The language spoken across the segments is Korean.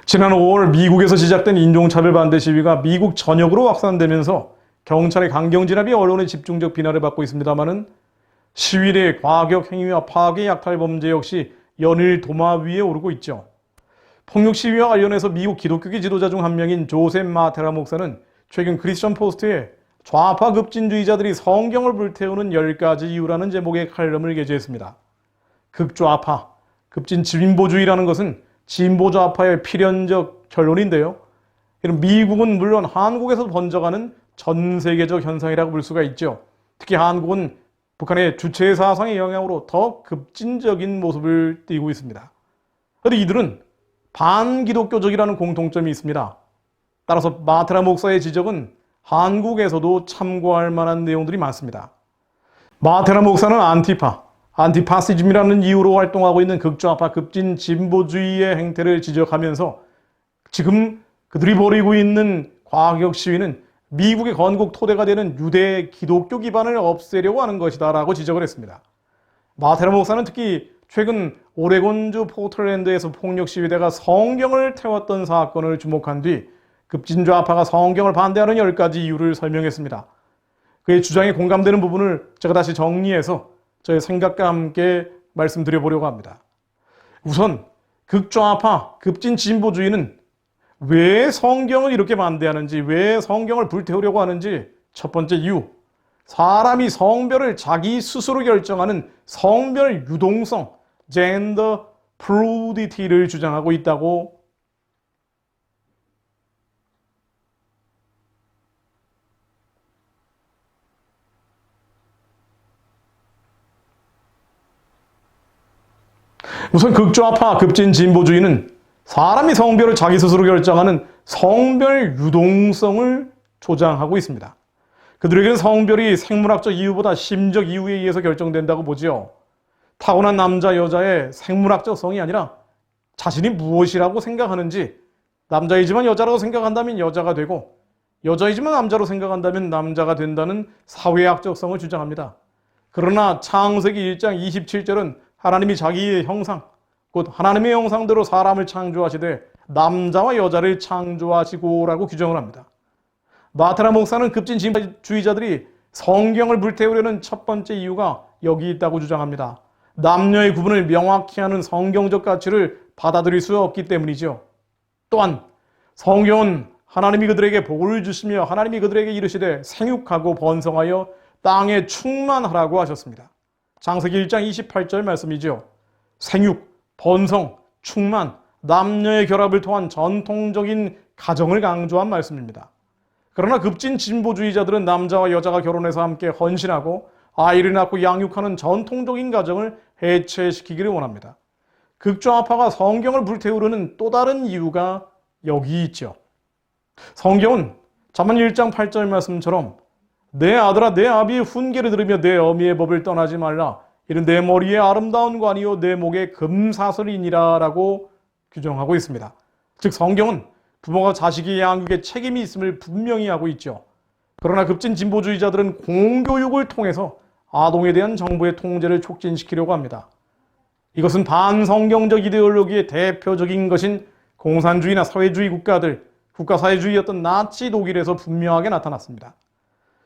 지난 5월 미국에서 시작된 인종차별 반대 시위가 미국 전역으로 확산되면서 경찰의 강경 진압이 언론의 집중적 비난을 받고 있습니다마는 시위대의 과격 행위와 파괴 약탈 범죄 역시 연일 도마 위에 오르고 있죠. 폭력 시위와 관련해서 미국 기독교계 지도자 중 한 명인 조셉 마테라 목사는 최근 크리스천 포스트에 좌파 급진주의자들이 성경을 불태우는 10가지 이유라는 제목의 칼럼을 게재했습니다. 극좌파, 급진 진보주의라는 것은 진보좌파의 필연적 결론인데요. 이런 미국은 물론 한국에서 번져가는 전 세계적 현상이라고 볼 수가 있죠. 특히 한국은 북한의 주체 사상의 영향으로 더 급진적인 모습을 띠고 있습니다. 그런데 이들은 반기독교적이라는 공통점이 있습니다. 따라서 마테라 목사의 지적은 한국에서도 참고할 만한 내용들이 많습니다. 마테라 목사는 안티파시즘이라는 이유로 활동하고 있는 극좌파 급진 진보주의의 행태를 지적하면서 지금 그들이 벌이고 있는 과격 시위는 미국의 건국 토대가 되는 유대 기독교 기반을 없애려고 하는 것이다 라고 지적을 했습니다. 마테라 목사는 특히 최근 오레곤주 포틀랜드에서 폭력 시위대가 성경을 태웠던 사건을 주목한 뒤 급진좌파가 성경을 반대하는 10가지 이유를 설명했습니다. 그의 주장에 공감되는 부분을 제가 다시 정리해서 저의 생각과 함께 말씀드려보려고 합니다. 우선 극좌파, 급진 진보주의는 왜 성경을 이렇게 반대하는지, 왜 성경을 불태우려고 하는지 첫 번째 이유, 사람이 성별을 자기 스스로 결정하는 성별 유동성, 젠더 플루이디티를 주장하고 있다고 우선 극좌파 급진 진보주의는 사람이 성별을 자기 스스로 결정하는 성별 유동성을 조장하고 있습니다. 그들에게는 성별이 생물학적 이유보다 심적 이유에 의해서 결정된다고 보지요. 타고난 남자, 여자의 생물학적 성이 아니라 자신이 무엇이라고 생각하는지, 남자이지만 여자라고 생각한다면 여자가 되고 여자이지만 남자로 생각한다면 남자가 된다는 사회학적 성을 주장합니다. 그러나 창세기 1장 27절은 하나님이 자기의 형상, 곧 하나님의 형상대로 사람을 창조하시되 남자와 여자를 창조하시고라고 규정을 합니다. 마테라 목사는 급진 진보주의자들이 성경을 불태우려는 첫 번째 이유가 여기 있다고 주장합니다. 남녀의 구분을 명확히 하는 성경적 가치를 받아들일 수 없기 때문이죠. 또한 성경은 하나님이 그들에게 복을 주시며 하나님이 그들에게 이르시되 생육하고 번성하여 땅에 충만하라고 하셨습니다. 창세기 1장 28절 말씀이죠. 생육, 번성, 충만, 남녀의 결합을 통한 전통적인 가정을 강조한 말씀입니다. 그러나 급진 진보주의자들은 남자와 여자가 결혼해서 함께 헌신하고 아이를 낳고 양육하는 전통적인 가정을 해체시키기를 원합니다. 극좌파가 성경을 불태우려는 또 다른 이유가 여기 있죠. 성경은 잠언 1장 8절 말씀처럼 내 아들아 내 아비의 훈계를 들으며 내 어미의 법을 떠나지 말라. 이는 내 머리에 아름다운 관이요 내 목에 금사슬이니라 라고 규정하고 있습니다. 즉 성경은 부모가 자식의 양육에 책임이 있음을 분명히 하고 있죠. 그러나 급진 진보주의자들은 공교육을 통해서 아동에 대한 정부의 통제를 촉진시키려고 합니다. 이것은 반성경적 이데올로기의 대표적인 것인 공산주의나 사회주의 국가들, 국가사회주의였던 나치 독일에서 분명하게 나타났습니다.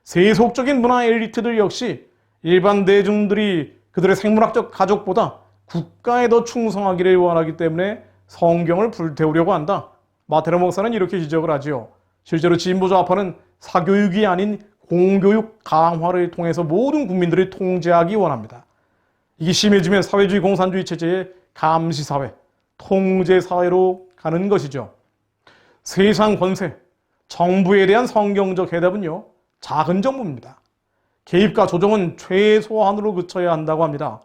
세속적인 문화 엘리트들 역시 일반 대중들이 그들의 생물학적 가족보다 국가에 더 충성하기를 원하기 때문에 성경을 불태우려고 한다. 마테라 목사는 이렇게 지적을 하지요. 실제로 진보좌파는 사교육이 아닌 공교육 강화를 통해서 모든 국민들을 통제하기 원합니다. 이게 심해지면 사회주의 공산주의 체제의 감시사회, 통제사회로 가는 것이죠. 세상 권세, 정부에 대한 성경적 해답은요, 작은 정부입니다. 개입과 조정은 최소한으로 그쳐야 한다고 합니다.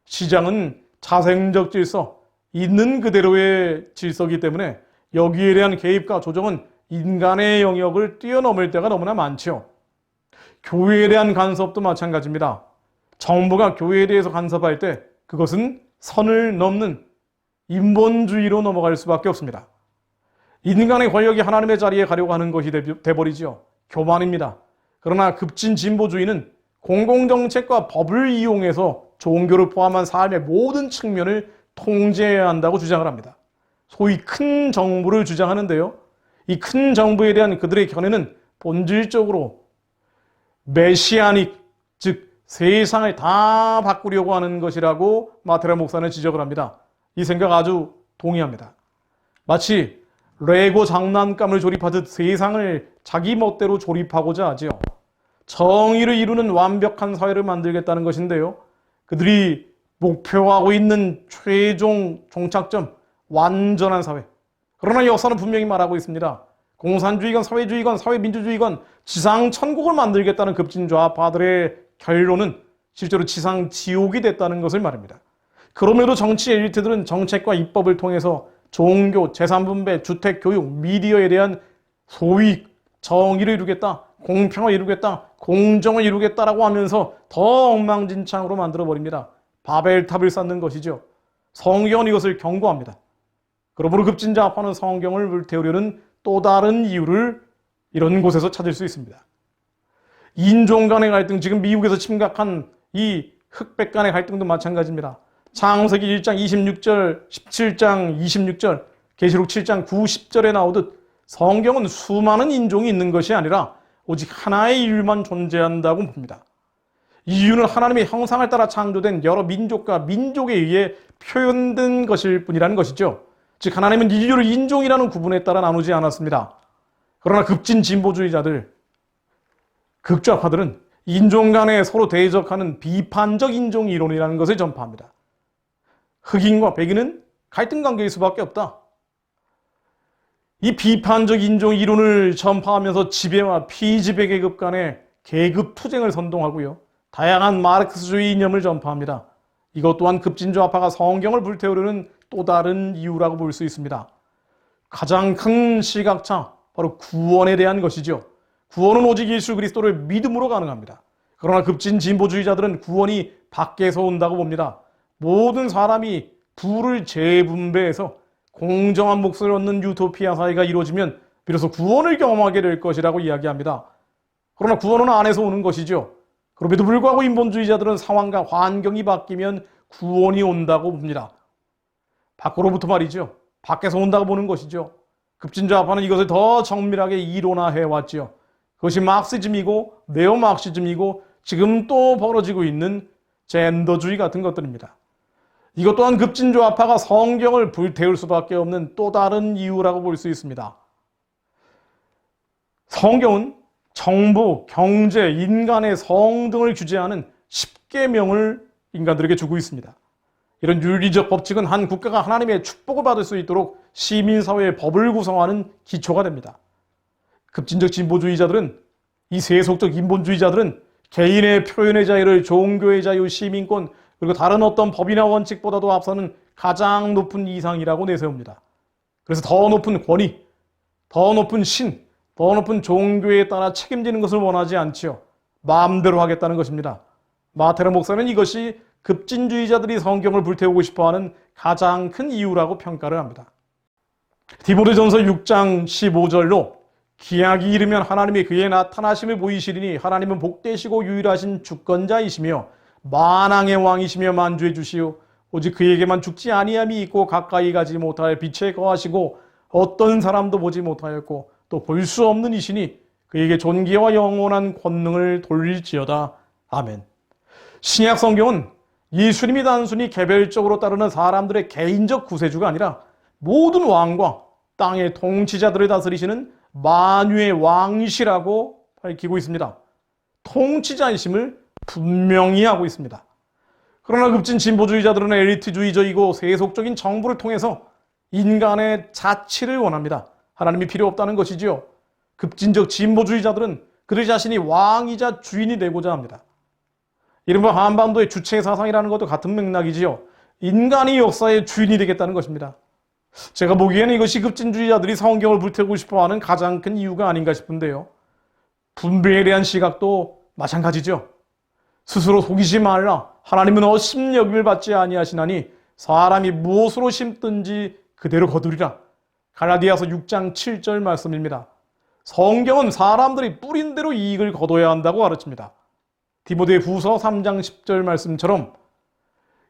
시장은 자생적 질서, 있는 그대로의 질서이기 때문에 여기에 대한 개입과 조정은 인간의 영역을 뛰어넘을 때가 너무나 많죠. 교회에 대한 간섭도 마찬가지입니다. 정부가 교회에 대해서 간섭할 때 그것은 선을 넘는 인본주의로 넘어갈 수밖에 없습니다. 인간의 권력이 하나님의 자리에 가려고 하는 것이 돼버리죠. 교만입니다. 그러나 급진 진보주의는 공공정책과 법을 이용해서 종교를 포함한 삶의 모든 측면을 통제해야 한다고 주장을 합니다. 소위 큰 정부를 주장하는데요. 이 큰 정부에 대한 그들의 견해는 본질적으로 메시아닉, 즉 세상을 다 바꾸려고 하는 것이라고 마테라 목사는 지적을 합니다. 이 생각 아주 동의합니다. 마치 레고 장난감을 조립하듯 세상을 자기 멋대로 조립하고자 하지요. 정의를 이루는 완벽한 사회를 만들겠다는 것인데요. 그들이 목표하고 있는 최종 종착점, 완전한 사회. 그러나 역사는 분명히 말하고 있습니다. 공산주의건 사회주의건 사회민주주의건 지상천국을 만들겠다는 급진좌파들의 결론은 실제로 지상지옥이 됐다는 것을 말합니다. 그럼에도 정치 엘리트들은 정책과 입법을 통해서 종교, 재산분배, 주택, 교육, 미디어에 대한 소위 정의를 이루겠다, 공평을 이루겠다, 공정을 이루겠다라고 하면서 더 엉망진창으로 만들어버립니다. 바벨탑을 쌓는 것이죠. 성경은 이것을 경고합니다. 그러므로 급진좌파는 성경을 불태우려는 또 다른 이유를 이런 곳에서 찾을 수 있습니다. 인종 간의 갈등, 지금 미국에서 심각한 이 흑백 간의 갈등도 마찬가지입니다. 창세기 1장 26절, 17장 26절, 계시록 7장 9, 10절에 나오듯 성경은 수많은 인종이 있는 것이 아니라 오직 하나의 인류만 존재한다고 봅니다. 인류는 하나님의 형상을 따라 창조된 여러 민족과 민족에 의해 표현된 것일 뿐이라는 것이죠. 즉 하나님은 인류를 인종이라는 구분에 따라 나누지 않았습니다. 그러나 급진 진보주의자들, 극좌파들은 인종 간에 서로 대적하는 비판적 인종 이론이라는 것을 전파합니다. 흑인과 백인은 갈등 관계일 수밖에 없다. 이 비판적 인종 이론을 전파하면서 지배와 피지배 계급 간의 계급 투쟁을 선동하고요. 다양한 마르크스주의 이념을 전파합니다. 이것 또한 급진좌파가 성경을 불태우려는 또 다른 이유라고 볼 수 있습니다. 가장 큰 시각차, 바로 구원에 대한 것이죠. 구원은 오직 예수 그리스도를 믿음으로 가능합니다. 그러나 급진 진보주의자들은 구원이 밖에서 온다고 봅니다. 모든 사람이 부를 재분배해서 공정한 몫을 얻는 유토피아 사회가 이루어지면 비로소 구원을 경험하게 될 것이라고 이야기합니다. 그러나 구원은 안에서 오는 것이죠. 그럼에도 불구하고 인본주의자들은 상황과 환경이 바뀌면 구원이 온다고 봅니다. 밖으로부터 말이죠. 밖에서 온다고 보는 것이죠. 급진좌파는 이것을 더 정밀하게 이론화해왔죠. 그것이 막시즘이고 네오막시즘이고 지금 또 벌어지고 있는 젠더주의 같은 것들입니다. 이것 또한 급진좌파가 성경을 불태울 수밖에 없는 또 다른 이유라고 볼 수 있습니다. 성경은 정부, 경제, 인간의 성 등을 규제하는 10계명을 인간들에게 주고 있습니다. 이런 윤리적 법칙은 한 국가가 하나님의 축복을 받을 수 있도록 시민사회의 법을 구성하는 기초가 됩니다. 급진적 진보주의자들은, 이 세속적 인본주의자들은 개인의 표현의 자유를 종교의 자유, 시민권, 그리고 다른 어떤 법이나 원칙보다도 앞서는 가장 높은 이상이라고 내세웁니다. 그래서 더 높은 권위, 더 높은 신, 더 높은 종교에 따라 책임지는 것을 원하지 않지요. 마음대로 하겠다는 것입니다. 마테라 목사는 이것이 급진주의자들이 성경을 불태우고 싶어하는 가장 큰 이유라고 평가를 합니다. 디모데전서 6장 15절로 기약이 이르면 하나님이 그의 나타나심을 보이시리니 하나님은 복되시고 유일하신 주권자이시며 만왕의 왕이시며 만주해 주시오. 오직 그에게만 죽지 아니함이 있고 가까이 가지 못하여 빛에 거하시고 어떤 사람도 보지 못하였고 또 볼 수 없는 이시니 그에게 존귀와 영원한 권능을 돌릴지어다. 아멘. 신약 성경은 예수님이 단순히 개별적으로 따르는 사람들의 개인적 구세주가 아니라 모든 왕과 땅의 통치자들을 다스리시는 만유의 왕이시라고 밝히고 있습니다. 통치자이심을 분명히 하고 있습니다. 그러나 급진 진보주의자들은 엘리트주의적이고 세속적인 정부를 통해서 인간의 자치를 원합니다. 하나님이 필요 없다는 것이지요. 급진적 진보주의자들은 그들 자신이 왕이자 주인이 되고자 합니다. 이른바 한반도의 주체 사상이라는 것도 같은 맥락이지요. 인간이 역사의 주인이 되겠다는 것입니다. 제가 보기에는 이것이 급진주의자들이 성경을 불태우고 싶어하는 가장 큰 이유가 아닌가 싶은데요. 분배에 대한 시각도 마찬가지죠. 스스로 속이지 말라. 하나님은 업신여김을 받지 아니하시나니 사람이 무엇으로 심든지 그대로 거두리라. 갈라디아서 6장 7절 말씀입니다. 성경은 사람들이 뿌린 대로 이익을 거둬야 한다고 가르칩니다. 디모데후서 3장 10절 말씀처럼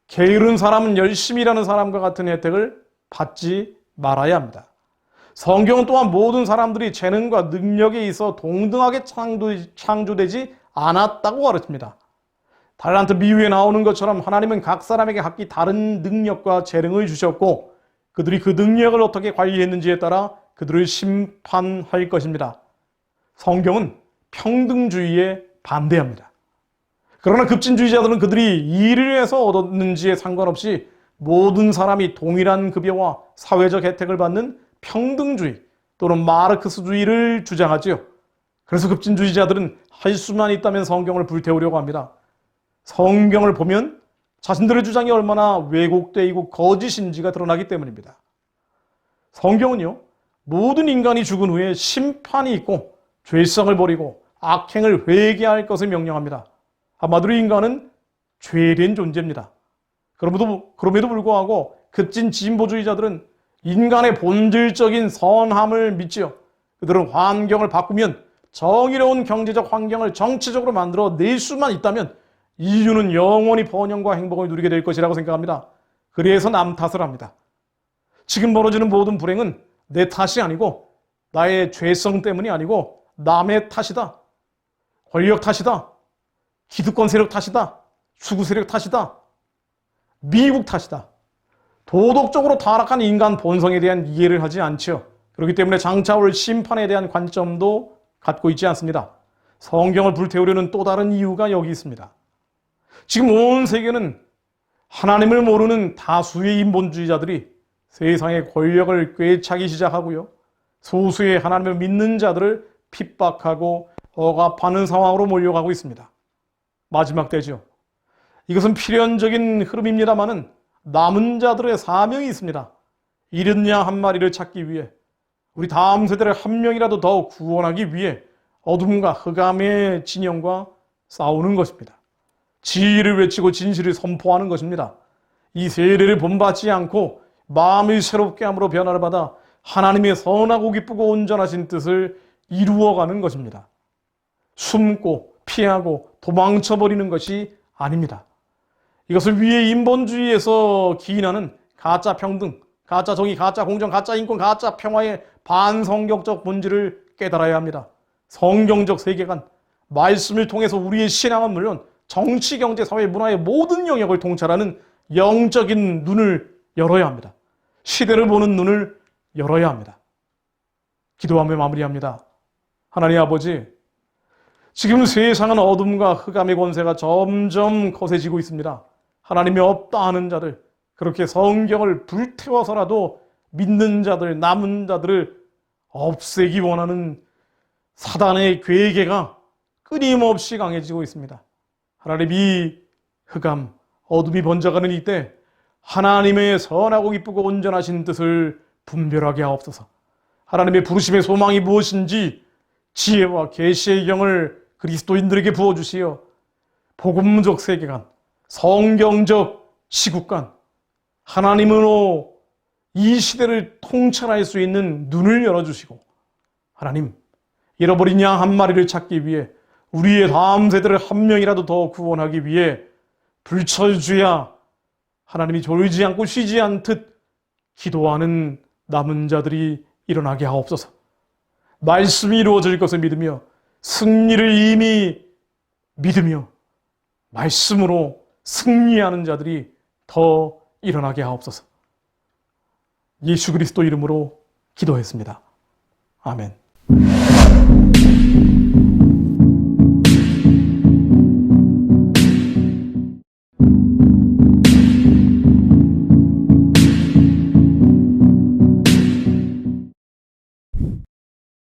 게으른 사람은 열심히 일하는 사람과 같은 혜택을 받지 말아야 합니다. 성경은 또한 모든 사람들이 재능과 능력에 있어 동등하게 창조되지 않았다고 가르칩니다. 달란트 비유에 나오는 것처럼 하나님은 각 사람에게 각기 다른 능력과 재능을 주셨고 그들이 그 능력을 어떻게 관리했는지에 따라 그들을 심판할 것입니다. 성경은 평등주의에 반대합니다. 그러나 급진주의자들은 그들이 일을 해서 얻었는지에 상관없이 모든 사람이 동일한 급여와 사회적 혜택을 받는 평등주의 또는 마르크스주의를 주장하지요. 그래서 급진주의자들은 할 수만 있다면 성경을 불태우려고 합니다. 성경을 보면 자신들의 주장이 얼마나 왜곡되고 거짓인지가 드러나기 때문입니다. 성경은요, 모든 인간이 죽은 후에 심판이 있고 죄성을 버리고 악행을 회개할 것을 명령합니다. 한마디로 인간은 죄된 존재입니다. 그럼에도 불구하고 급진 진보주의자들은 인간의 본질적인 선함을 믿지요. 그들은 환경을 바꾸면 정의로운 경제적 환경을 정치적으로 만들어 낼 수만 있다면 인류는 영원히 번영과 행복을 누리게 될 것이라고 생각합니다. 그래서 남 탓을 합니다. 지금 벌어지는 모든 불행은 내 탓이 아니고 나의 죄성 때문이 아니고 남의 탓이다. 권력 탓이다. 기득권 세력 탓이다. 수구 세력 탓이다. 미국 탓이다. 도덕적으로 타락한 인간 본성에 대한 이해를 하지 않죠. 그렇기 때문에 장차 올 심판에 대한 관점도 갖고 있지 않습니다. 성경을 불태우려는 또 다른 이유가 여기 있습니다. 지금 온 세계는 하나님을 모르는 다수의 인본주의자들이 세상의 권력을 꿰차기 시작하고요. 소수의 하나님을 믿는 자들을 핍박하고 억압하는 상황으로 몰려가고 있습니다. 마지막 때죠. 이것은 필연적인 흐름입니다마는 남은 자들의 사명이 있습니다. 잃은 양 한 마리를 찾기 위해 우리 다음 세대를 한 명이라도 더 구원하기 위해 어둠과 흑암의 진영과 싸우는 것입니다. 지혜를 외치고 진실을 선포하는 것입니다. 이 세례를 본받지 않고 마음을 새롭게 함으로 변화를 받아 하나님의 선하고 기쁘고 온전하신 뜻을 이루어가는 것입니다. 숨고 피하고 도망쳐버리는 것이 아닙니다. 이것을 위해 인본주의에서 기인하는 가짜 평등, 가짜 정의, 가짜 공정, 가짜 인권, 가짜 평화의 반성경적 본질을 깨달아야 합니다. 성경적 세계관, 말씀을 통해서 우리의 신앙은 물론 정치, 경제, 사회, 문화의 모든 영역을 통찰하는 영적인 눈을 열어야 합니다. 시대를 보는 눈을 열어야 합니다. 기도하며 마무리합니다. 하나님 아버지, 지금 세상은 어둠과 흑암의 권세가 점점 거세지고 있습니다. 하나님이 없다 하는 자들, 그렇게 성경을 불태워서라도 믿는 자들, 남은 자들을 없애기 원하는 사단의 괴계가 끊임없이 강해지고 있습니다. 하나님, 이 흑암, 어둠이 번져가는 이때 하나님의 선하고 기쁘고 온전하신 뜻을 분별하게 하옵소서. 하나님의 부르심의 소망이 무엇인지 지혜와 계시의 영을 그리스도인들에게 부어주시어 복음적 세계관, 성경적 시국관, 하나님으로 이 시대를 통찰할 수 있는 눈을 열어주시고, 하나님, 잃어버린 양 한 마리를 찾기 위해 우리의 다음 세대를 한 명이라도 더 구원하기 위해 불철주야 하나님이 졸지 않고 쉬지 않듯 기도하는 남은 자들이 일어나게 하옵소서. 말씀이 이루어질 것을 믿으며 승리를 이미 믿으며 말씀으로 승리하는 자들이 더 일어나게 하옵소서. 예수 그리스도 이름으로 기도했습니다. 아멘.